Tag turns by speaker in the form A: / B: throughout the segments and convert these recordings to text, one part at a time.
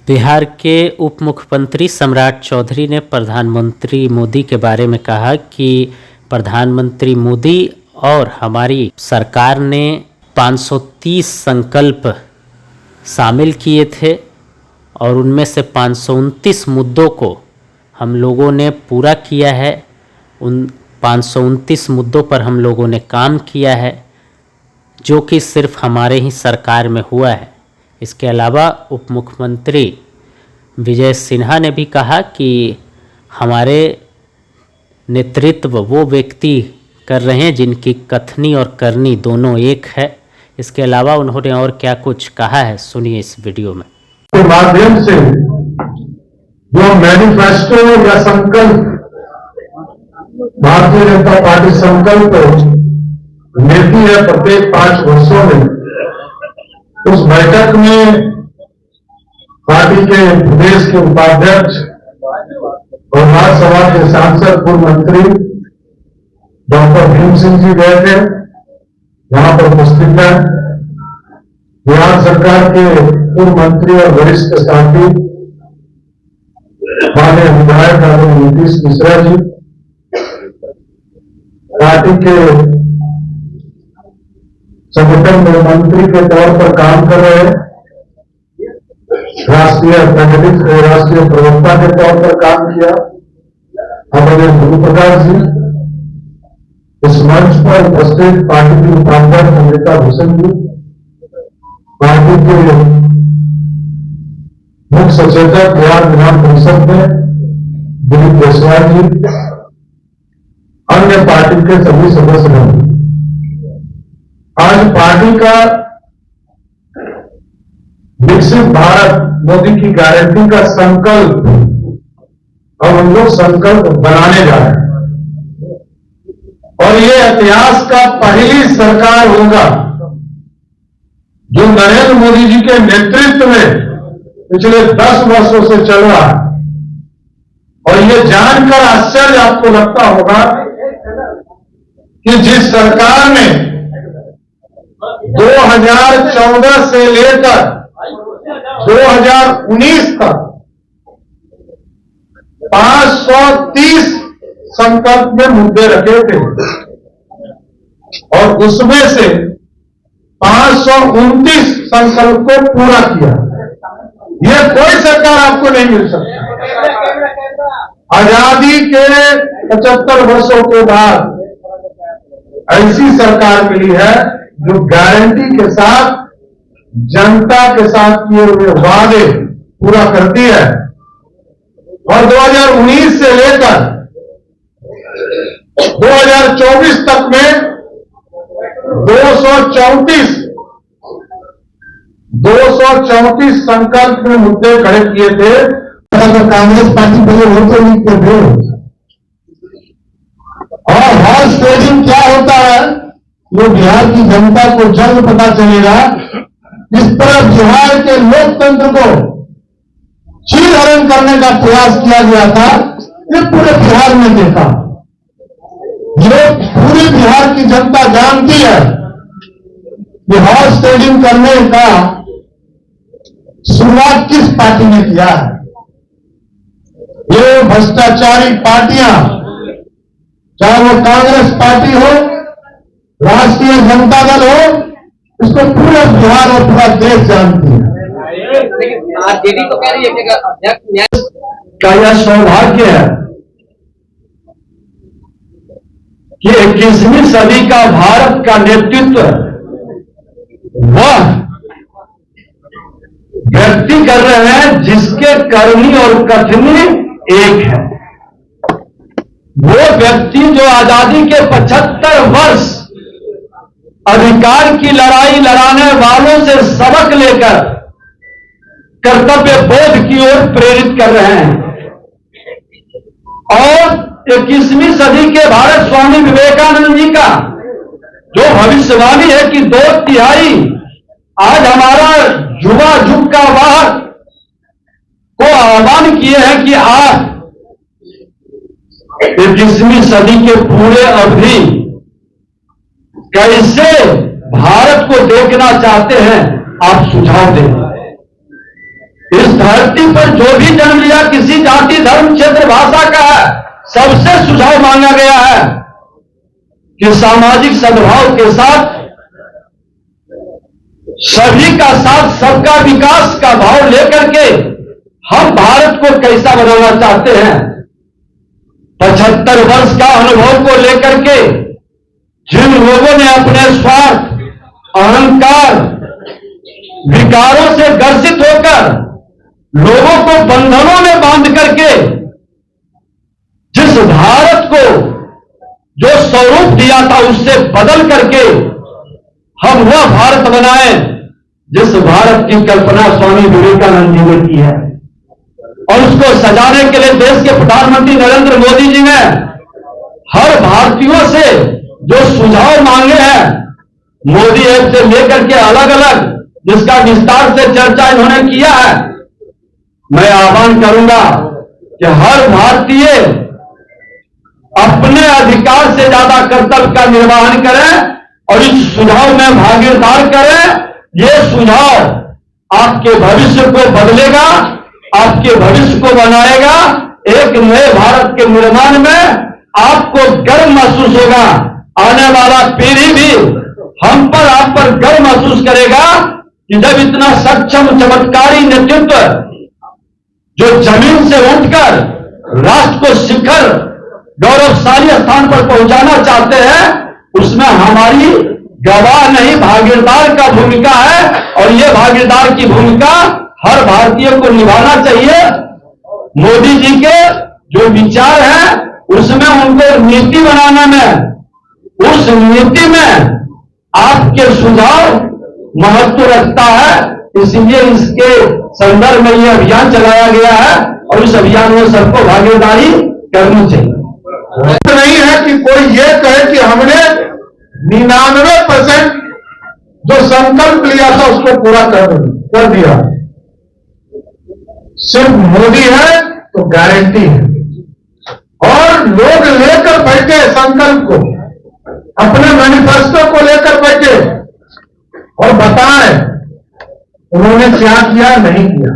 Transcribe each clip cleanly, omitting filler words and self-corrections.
A: बिहार के उप मुख्यमंत्री सम्राट चौधरी ने प्रधानमंत्री मोदी के बारे में कहा कि प्रधानमंत्री मोदी और हमारी सरकार ने 530 संकल्प शामिल किए थे और उनमें से 529 मुद्दों को हम लोगों ने पूरा किया है। उन 529 मुद्दों पर हम लोगों ने काम किया है, जो कि सिर्फ हमारे ही सरकार में हुआ है। इसके अलावा उप मुख्यमंत्री विजय सिन्हा ने भी कहा कि हमारे नेतृत्व वो व्यक्ति कर रहे हैं जिनकी कथनी और करनी दोनों एक है। इसके अलावा उन्होंने और क्या कुछ कहा है, सुनिए इस वीडियो में।
B: के माध्यम से जो मैनिफेस्टो या संकल्प भारतीय जनता पार्टी संकल्प लेती है प्रत्येक 5 वर्षों में, उस बैठक में पार्टी के प्रदेश के उपाध्यक्ष और राज्यसभा के सांसद पूर्व मंत्री डॉक्टर भीम सिंह जी गए थे, यहां पर उपस्थित हैं। बिहार सरकार के पूर्व मंत्री और वरिष्ठ साथी माननीय विधायक आदरणीय नीतीश मिश्रा जी, पार्टी के संगठन में मंत्री के तौर पर काम कर रहे हैं, राष्ट्रीय प्रवक्ता के तौर पर काम किया आदरणीय गुरु प्रकाश जी, इस मंच पर उपस्थित पार्टी के उपाध्यक्ष अमृता भूषण जी, पार्टी के मुख्य सचेतक बिहार विधान परिषद में दिलीप जायसवाल जी, अन्य पार्टी के सभी सदस्यगण। आज पार्टी का विकसित भारत मोदी की गारंटी का संकल्प, अब हम लोग संकल्प बनाने जा रहे हैं और ये इतिहास का पहली सरकार होगा जो नरेंद्र मोदी जी के नेतृत्व में पिछले 10 वर्षों से चल रहा है। और ये जानकर आश्चर्य आपको लगता होगा कि जिस सरकार ने 2014 से लेकर 2019 तक 530 संकल्प में मुद्दे रखे थे और उसमें से 529 संकल्प को पूरा किया। यह कोई सरकार आपको नहीं मिल सकती। आजादी के 75 वर्षों के बाद ऐसी सरकार मिली है जो गारंटी के साथ जनता के साथ किए हुए वादे पूरा करती है। और 2019 से लेकर 2024 तक में 234 संकल्प में मुद्दे खड़े किए थे। कांग्रेस पार्टी पहले वोटर लिखते थे। और हॉर्स ट्रेडिंग क्या होता है वो बिहार की जनता को जल्द पता चलेगा। इस तरह बिहार के लोकतंत्र को चीरहरण करने का प्रयास किया गया था, ये पूरे बिहार में देखा। जो पूरी बिहार की जनता जानती है कि हॉर्स ट्रेडिंग करने का शुरुआत किस पार्टी ने किया है। ये भ्रष्टाचारी पार्टियां, चाहे वो कांग्रेस पार्टी हो, राष्ट्रीय जनता दल हो, इसको पूरा बिहार और पूरा देश जानती है।
C: लेकिन आरजेडी तो कह रही है कि अध्यक्ष
B: का यह सौभाग्य है कि 21वीं सदी का भारत का नेतृत्व वह व्यक्ति कर रहे हैं जिसके करनी और कथनी एक है। वो व्यक्ति जो आजादी के 75 वर्ष अधिकार की लड़ाई लड़ाने वालों से सबक लेकर कर्तव्य बोध की ओर प्रेरित कर रहे हैं। और 21वीं सदी के भारत स्वामी विवेकानंद जी का जो भविष्यवाणी है कि 2/3 आज हमारा युवा युग का वाहक को आह्वान किए हैं कि आज 21वीं सदी के पूरे अवधि कैसे भारत को देखना चाहते हैं, आप सुझाव दें। इस धरती पर जो भी जन्म लिया किसी जाति धर्म क्षेत्र भाषा का है, सबसे सुझाव मांगा गया है कि सामाजिक सद्भाव के साथ सभी का साथ सबका विकास का भाव लेकर के हम भारत को कैसा बनाना चाहते हैं। 75 वर्ष का अनुभव को लेकर के जिन लोगों ने अपने स्वार्थ, अहंकार, विकारों से ग्रसित होकर लोगों को बंधनों में बांध करके जिस भारत को जो स्वरूप दिया था उससे बदल करके हम वह भारत बनाए जिस भारत की कल्पना स्वामी विवेकानंद जी ने की है। और उसको सजाने के लिए देश के प्रधानमंत्री नरेंद्र मोदी जी ने हर भारतीयों से जो सुझाव मांगे हैं, मोदी ऐप से लेकर के अलग अलग, जिसका विस्तार से चर्चा इन्होंने किया है, मैं आह्वान करूंगा कि हर भारतीय अपने अधिकार से ज्यादा कर्तव्य का निर्वहन करें और इस सुझाव में भागीदार करें। ये सुझाव आपके भविष्य को बदलेगा, आपके भविष्य को बनाएगा। एक नए भारत के निर्माण में आपको गर्व महसूस होगा। आने वाला पीढ़ी भी हम पर, आप पर गर्व महसूस करेगा कि जब इतना सक्षम चमत्कारी नेतृत्व जो जमीन से उठकर राष्ट्र को शिखर गौरवशाली स्थान पर पहुंचाना चाहते हैं, उसमें हमारी गवाह नहीं भागीदार का भूमिका है। और ये भागीदार की भूमिका हर भारतीय को निभाना चाहिए। मोदी जी के जो विचार हैं उसमें उनको नीति बनाने में, उस नीति में आपके सुझाव महत्व रखता है। इसलिए इसके संदर्भ में यह अभियान चलाया गया है और इस अभियान में सबको भागीदारी करनी चाहिए।
D: नहीं है कि कोई ये कहे कि हमने 99% जो संकल्प लिया था उसको पूरा कर दिया। सिर्फ मोदी है तो गारंटी है। और लोग लेकर बैठे संकल्प को, अपने मैनिफेस्टो को लेकर बैठे और बताएं उन्होंने क्या किया नहीं किया।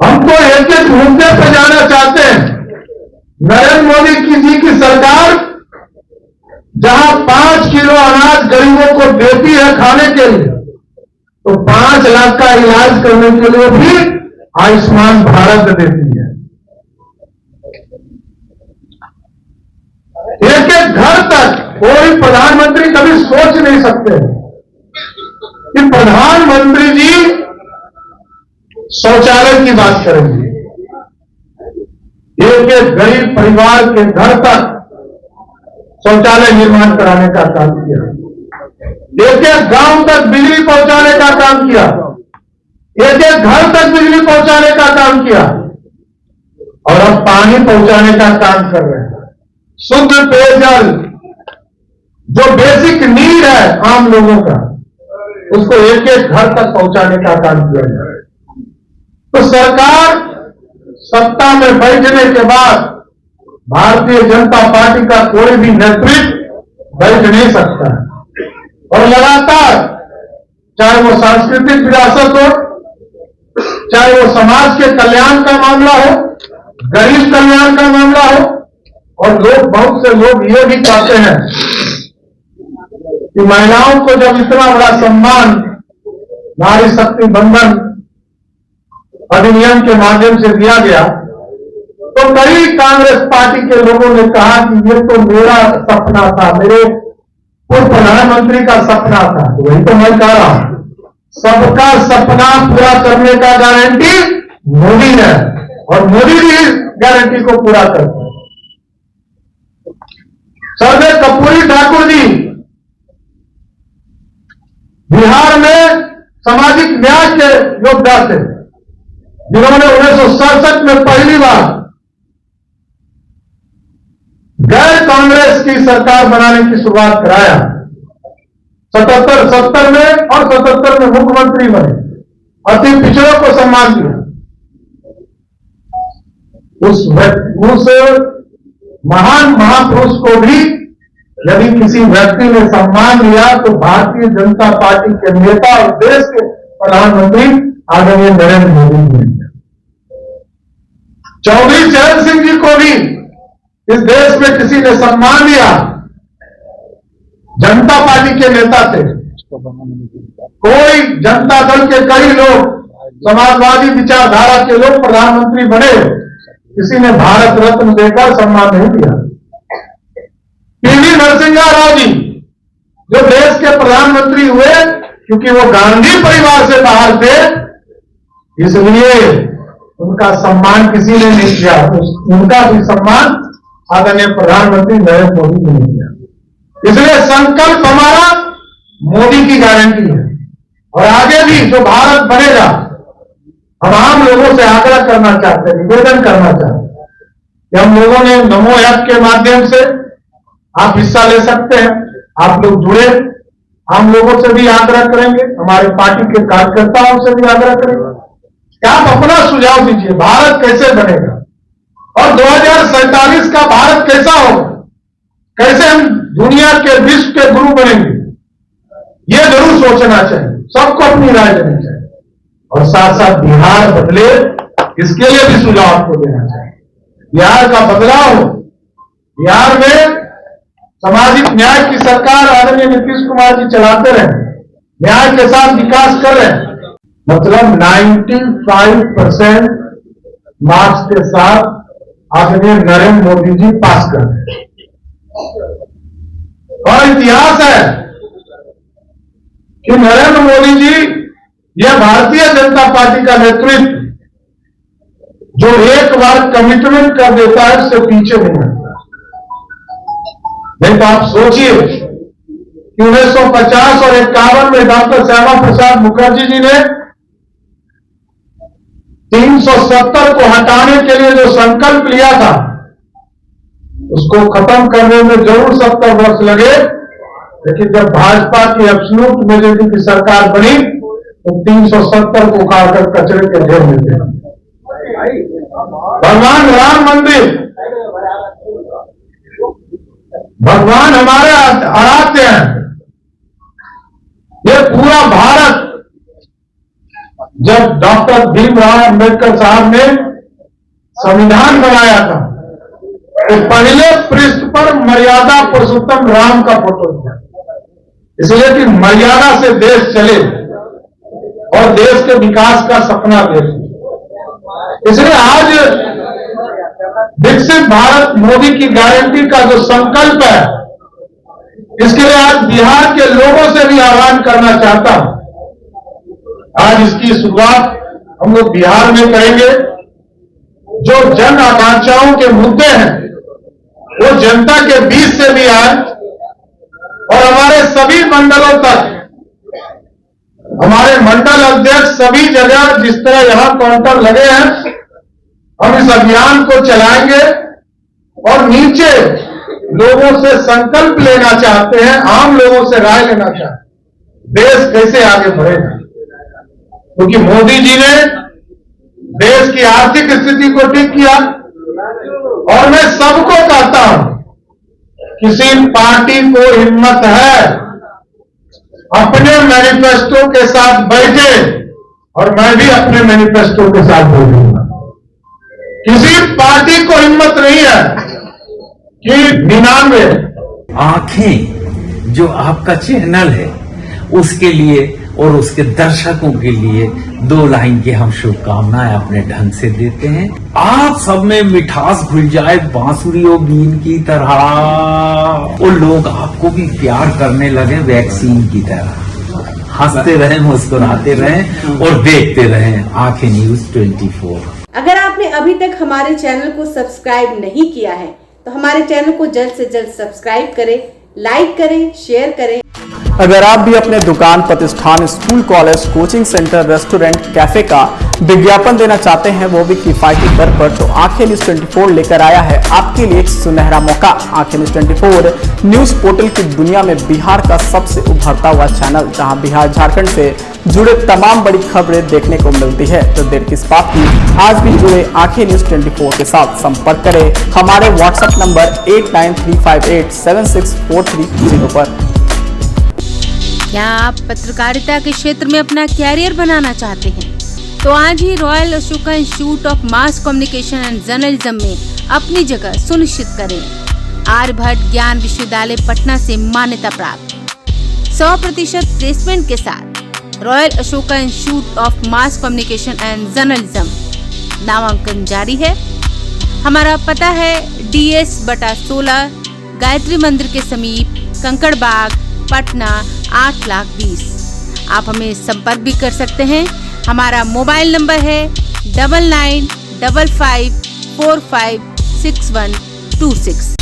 D: हम तो एक एक मुद्दे पर जाना चाहते हैं। नरेंद्र मोदी जी की सरकार जहां 5 किलो अनाज गरीबों को देती है खाने के लिए, तो 5 लाख का इलाज करने के लिए भी आयुष्मान भारत देती है। एक एक घर तक कोई प्रधानमंत्री कभी सोच नहीं सकते कि प्रधानमंत्री जी शौचालय की बात करेंगे। एक एक गरीब परिवार के घर तक शौचालय निर्माण कराने का काम किया। एक एक गांव तक बिजली पहुंचाने का काम किया। एक एक घर तक बिजली पहुंचाने का काम किया। और अब पानी पहुंचाने का काम कर रहे हैं। शुद्ध पेयजल जो बेसिक नीड है आम लोगों का, उसको एक एक घर तक पहुंचाने का काम किया जा रहा है। तो सरकार सत्ता में बैठने के बाद भारतीय जनता पार्टी का कोई भी नेतृत्व बैठ नहीं सकता है। और लगातार चाहे वो सांस्कृतिक विरासत हो, चाहे वो समाज के कल्याण का मामला हो, गरीब कल्याण का मामला हो, और लोग, बहुत से लोग ये भी चाहते हैं कि महिलाओं को जब इतना बड़ा सम्मान नारी शक्ति बंधन अधिनियम के माध्यम से दिया गया, तो कई कांग्रेस पार्टी के लोगों ने कहा कि ये तो मेरा सपना था, मेरे पूर्व प्रधानमंत्री का सपना था। तो वही तो मैं कह रहा हूं, सबका सपना पूरा करने का गारंटी मोदी है और मोदी भी इस गारंटी को पूरा करते हैं। सरदार कर्पूरी ठाकुर जी बिहार में सामाजिक न्याय के योद्धा थे, जिन्होंने 1967 में पहली बार गैर कांग्रेस की सरकार बनाने की शुरुआत कराया। 77 में और 77 में मुख्यमंत्री बने, अति पिछड़ों को सम्मान दिया। उस महान महापुरुष को भी यदि किसी व्यक्ति ने सम्मान दिया तो भारतीय जनता पार्टी के नेता और देश के प्रधानमंत्री आदरणीय नरेंद्र मोदी जी ने। चौधरी चरण सिंह जी को भी इस देश में किसी ने सम्मान दिया, जनता पार्टी के नेता थे। कोई जनता दल के कई लोग, समाजवादी विचारधारा के लोग प्रधानमंत्री बने, किसी ने भारत रत्न देकर सम्मान नहीं दिया। पीवी नरसिम्हा राव जी जो देश के प्रधानमंत्री हुए, क्योंकि वो गांधी परिवार से बाहर थे, इसलिए उनका सम्मान किसी ने नहीं किया। उनका भी सम्मान आदरणीय प्रधानमंत्री नरेंद्र मोदी जी ने किया। इसलिए संकल्प हमारा मोदी की गारंटी है, और आगे भी जो भारत बनेगा, हम आम लोगों से आग्रह करना चाहते हैं, निवेदन करना चाहते हैं कि हम लोगों ने नमो ऐप के माध्यम से आप हिस्सा ले सकते हैं। आप लोग जुड़े, हम लोगों से भी आग्रह करेंगे, हमारे पार्टी के कार्यकर्ताओं से भी आग्रह करेंगे कि आप अपना सुझाव दीजिए, भारत कैसे बनेगा और 2047 का भारत कैसा होगा, कैसे हम दुनिया के विश्व के गुरु बनेंगे, ये जरूर सोचना चाहिए। सबको अपनी राय देनी चाहिए, और साथ साथ बिहार बदले, इसके लिए भी सुझाव आपको देना चाहिए। बिहार का बदलाव, बिहार में सामाजिक न्याय की सरकार आदरणीय नीतीश कुमार जी चलाते रहे, न्याय के साथ विकास कर रहे हैं। मतलब 95% मार्क्स के साथ आदरणीय नरेंद्र मोदी जी पास कर रहे हैं। और इतिहास है कि नरेंद्र मोदी जी, यह भारतीय जनता पार्टी का नेतृत्व जो एक बार कमिटमेंट कर देता है, उससे पीछे नहीं हटता। नहीं तो आप सोचिए कि 1950 और 51 में डॉक्टर श्यामा प्रसाद मुखर्जी जी ने 370 को हटाने के लिए जो संकल्प लिया था, उसको खत्म करने में जरूर 70 वर्ष लगे, लेकिन जब भाजपा की एब्सोल्यूट मेजॉरिटी की सरकार बनी तो 370 को उखाड़कर कचरे के ढेर में दे। भगवान राम मंदिर, भगवान हमारे आराध्य हैं। ये पूरा भारत, जब डॉक्टर भीमराव अंबेडकर साहब ने संविधान बनाया था, तो पहले पृष्ठ पर मर्यादा पुरुषोत्तम राम का फोटो दिया, इसलिए कि मर्यादा से देश चले और देश के विकास का सपना देखे। इसलिए आज विकसित भारत मोदी की गारंटी का जो संकल्प है, इसके लिए आज बिहार के लोगों से भी आह्वान करना चाहता हूं। आज इसकी शुरुआत हम लोग बिहार में करेंगे। जो जन आकांक्षाओं के मुद्दे हैं, वो जनता के बीच से भी आए और हमारे सभी मंडलों तक, हमारे मंडल अध्यक्ष सभी जगह जिस तरह यहां काउंटर लगे हैं, हम इस अभियान को चलाएंगे और नीचे लोगों से संकल्प लेना चाहते हैं, आम लोगों से राय लेना चाहते हैं, देश कैसे आगे बढ़ेगा। क्योंकि मोदी जी ने देश की आर्थिक स्थिति को ठीक किया, और मैं सबको कहता हूं, किसी पार्टी को हिम्मत है, अपने मैनिफेस्टो के साथ बैठे, और मैं भी अपने मैनिफेस्टो के साथ बैठूंगा। किसी पार्टी को हिम्मत नहीं है कि 99
E: आंखें जो आपका चैनल है उसके लिए और उसके दर्शकों के लिए 2 लाइन की हम शुभकामनाएं अपने ढंग से देते हैं। आप सब में मिठास घुल जाए बांसुरी और बीन की तरह, और लोग आपको भी प्यार करने लगे वैक्सीन की तरह। हंसते रहें, मुस्कुराते रहें और देखते रहें आंखें न्यूज 24।
F: अगर आपने अभी तक हमारे चैनल को सब्सक्राइब नहीं किया है तो हमारे चैनल को जल्द से जल्द सब्सक्राइब करें, लाइक करें, शेयर करें।
G: अगर आप भी अपने दुकान, प्रतिष्ठान, school, college, coaching centre, restaurant, cafe का विज्ञापन देना चाहते हैं, वो भी किफायती दर पर, तो आंखें न्यूज 24 लेकर आया है आपके लिए एक सुनहरा मौका। आंखें न्यूज 24 न्यूज पोर्टल की दुनिया में बिहार का सबसे उभरता हुआ चैनल, जहां बिहार झारखंड से जुड़े तमाम बड़ी खबरें देखने को मिलती है। तो देर किस बात की, आज भी जुड़े आंखें न्यूज 24 के साथ संपर्क करें हमारे व्हाट्सएप नंबर 8935876430 पर।
H: क्या आप पत्रकारिता के क्षेत्र में अपना कैरियर बनाना चाहते हैं? तो आज ही royal Ashoka institute of mass communication and journalism में अपनी जगह सुनिश्चित करें। आर्यभट्ट ज्ञान विश्वविद्यालय पटना से मान्यता प्राप्त 100% प्लेसमेंट के साथ royal Ashoka institute of mass communication and journalism नामांकन जारी है। हमारा पता है DS/16 गायत्री मंदिर के समीप कंकड़बाग पटना 8,20,000। आप हमें संपर्क भी कर सकते हैं। हमारा मोबाइल नंबर है 9955456126।